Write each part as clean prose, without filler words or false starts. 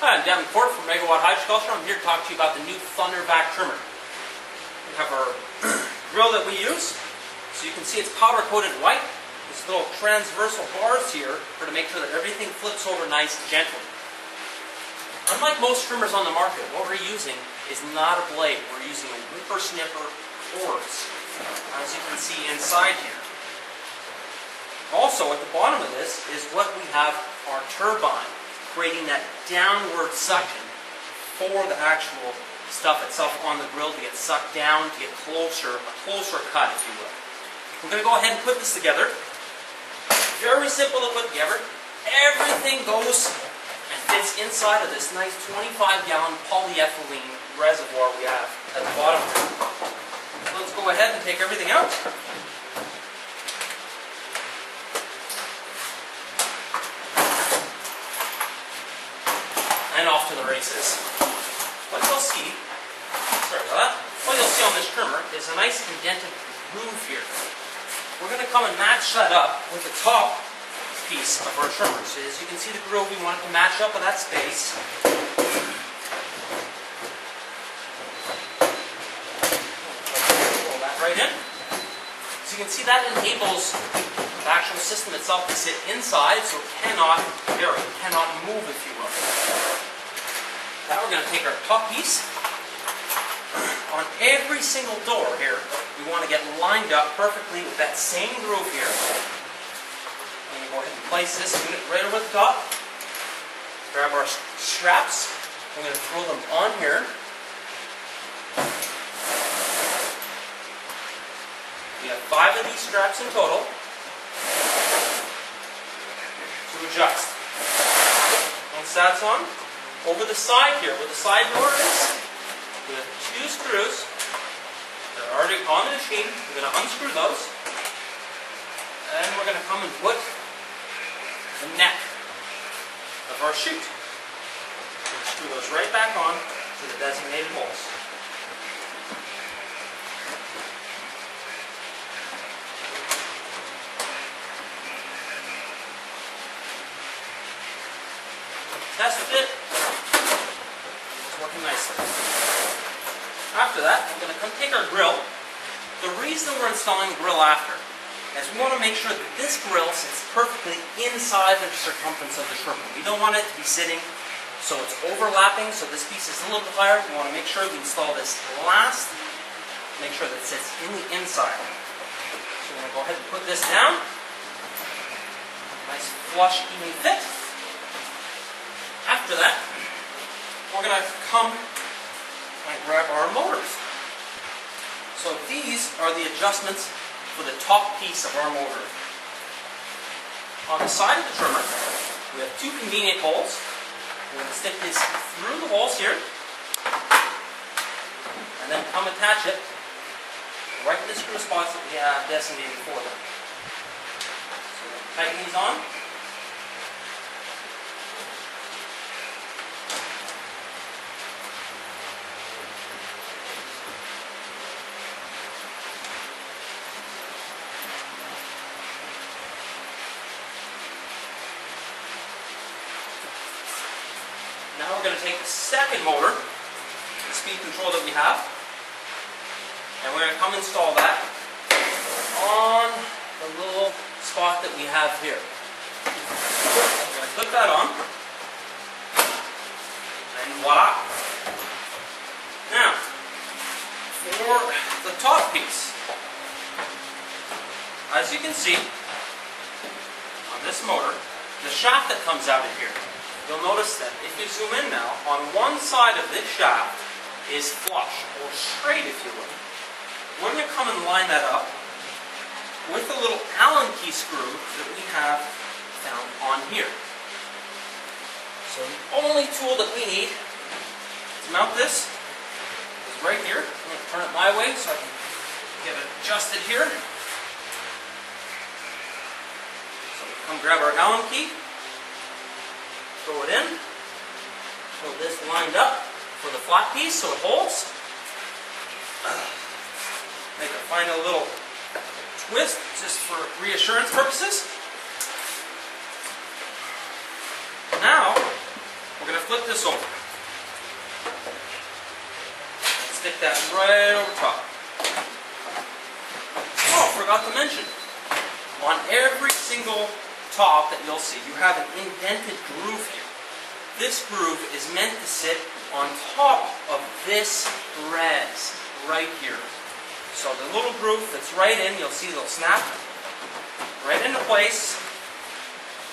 Hi, I'm Devin Court from Megawatt Hydroculture. I'm here to talk to you about the new ThunderVak trimmer. We have our grill that we use. So you can see it's powder coated white. There's little transversal bars here to make sure that everything flips over nice and gently. Unlike most trimmers on the market, what we're using is not a blade. We're using a whippersnipper oars, as you can see inside here. Also, at the bottom of this is what we have our turbine, creating that downward suction for the actual stuff itself on the grill to get sucked down, to get closer, a closer cut, if you will. We're going to go ahead and put this together. Very simple to put together. Everything goes and fits inside of this nice 25-gallon polyethylene reservoir we have at the bottom here. So let's go ahead and take everything out. And off to the races. What you'll see, what you'll see on this trimmer is a nice indented groove here. We're going to come and match that up with the top piece of our trimmer. So as you can see the groove, we want it to match up with that space. Pull that right in. So you can see that enables the actual system itself to sit inside, so it cannot vary, cannot move, if you will. Now we're going to take our top piece. On every single door here, we want to get lined up perfectly with that same groove here. And go ahead and place this unit right over the top. Grab our straps. I'm going to throw them on here. We have 5 of these straps in total to adjust. Once that's on, over the side here, where the side door is, we have 2 screws. They're already on the machine. We're going to unscrew those. And we're going to come and put the neck of our chute. We're going to screw those right back on to the designated holes. Tested it. It's working nicely. After that, I'm going to come take our grill. The reason we're installing the grill after is we want to make sure that this grill sits perfectly inside the circumference of the trimmer. We don't want it to be sitting so it's overlapping, so this piece is a little bit higher. We want to make sure we install this last, make sure that it sits in the inside. So we're going to go ahead and put this down. Nice flush, even fit. After that, we're going to come and grab our motors. So these are the adjustments for the top piece of our motor. On the side of the trimmer, we have 2 convenient holes. We're going to stick this through the holes here, and then come attach it right in the screw spots that we have designated for them. So we're going to tighten these on. Now we're going to take the second motor, the speed control that we have, and we're going to come install that on the little spot that we have here. We're going to clip that on, and voila! Now, for the top piece, as you can see on this motor, the shaft that comes out of here, you'll notice that if you zoom in now, on one side of this shaft is flush, or straight if you will. We're going to come and line that up with a little Allen key screw that we have found on here. So the only tool that we need to mount this is right here. I'm going to turn it my way so I can get it adjusted here. So we come grab our Allen key. Throw it in, throw this lined up for the flat piece so it holds. Make a final little twist just for reassurance purposes. Now, we're going to flip this over. And stick that right over top. Oh, forgot to mention, on every single top that you'll see, you have an indented groove here. This groove is meant to sit on top of this res right here. So the little groove that's right in, you'll see it'll snap right into place.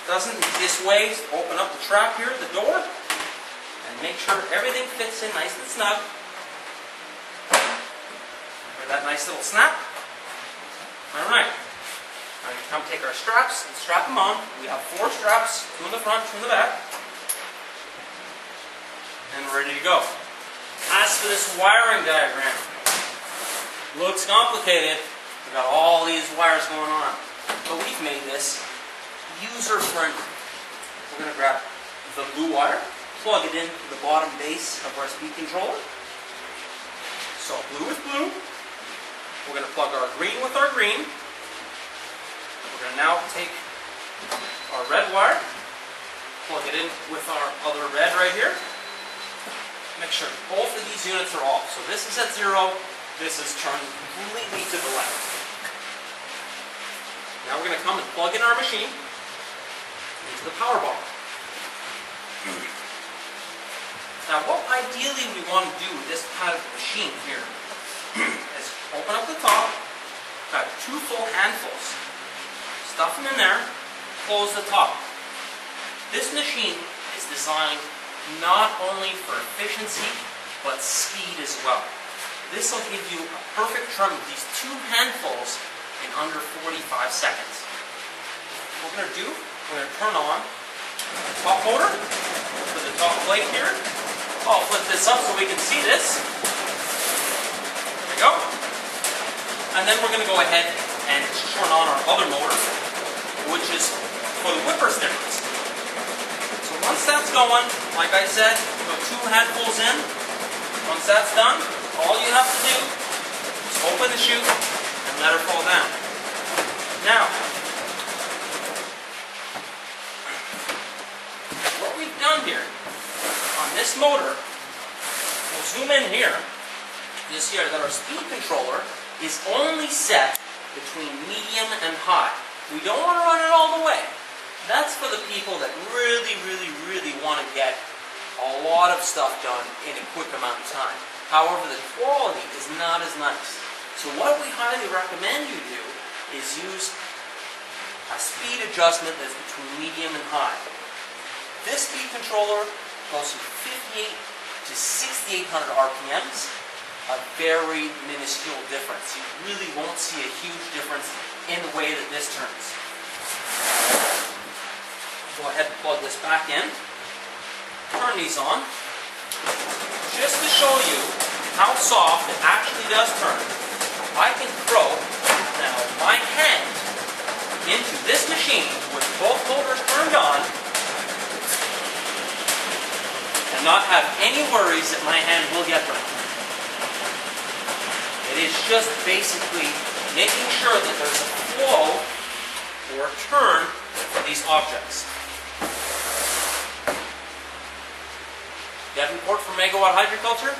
Doesn't this way, open up the trap here, the door, and make sure everything fits in nice and snug. Hear that nice little snap? Alright. Now we come take our straps and strap them on. We have 4 straps, 2 in the front, 2 in the back. And we're ready to go. As for this wiring diagram, looks complicated. We've got all these wires going on. But we've made this user-friendly. We're going to grab the blue wire, plug it into the bottom base of our speed controller. So blue with blue. We're going to plug our green with our green. We're going to now take our red wire, plug it in with our other red right here. Make sure both of these units are off. So this is at 0, this is turned completely to the left. Now we're going to come and plug in our machine into the power bar. Now what ideally we want to do with this kind of machine here is open up the top, got 2 full handfuls, stuff them in there, close the top. This machine is designed not only for efficiency, but speed as well. This will give you a perfect trim with these 2 handfuls in under 45 seconds. What we're going to do, we're going to turn on the top motor for the top plate here. I'll flip this up so we can see this. There we go. And then we're going to go ahead and turn on our other motor, which is for the whipper snippers. So once that's going, like I said, go 2 handfuls in. Once that's done, all you have to do is open the chute and let her fall down. Now, what we've done here on this motor, we'll zoom in here, you'll see that our speed controller is only set between medium and high. We don't want to run it all the way. That's for the people that really want to get a lot of stuff done in a quick amount of time. However, the quality is not as nice. So what we highly recommend you do is use a speed adjustment that's between medium and high. This speed controller goes from 58 to 6,800 RPMs, a very minuscule difference. You really won't see a huge difference in the way that this turns. Go ahead and plug this back in. Turn these on. Just to show you how soft it actually does turn, I can throw now my hand into this machine with both motors turned on and not have any worries that my hand will get burned. It is just basically making sure that there's a flow or a turn for these objects. You have a report from Megawatt Hydroculture?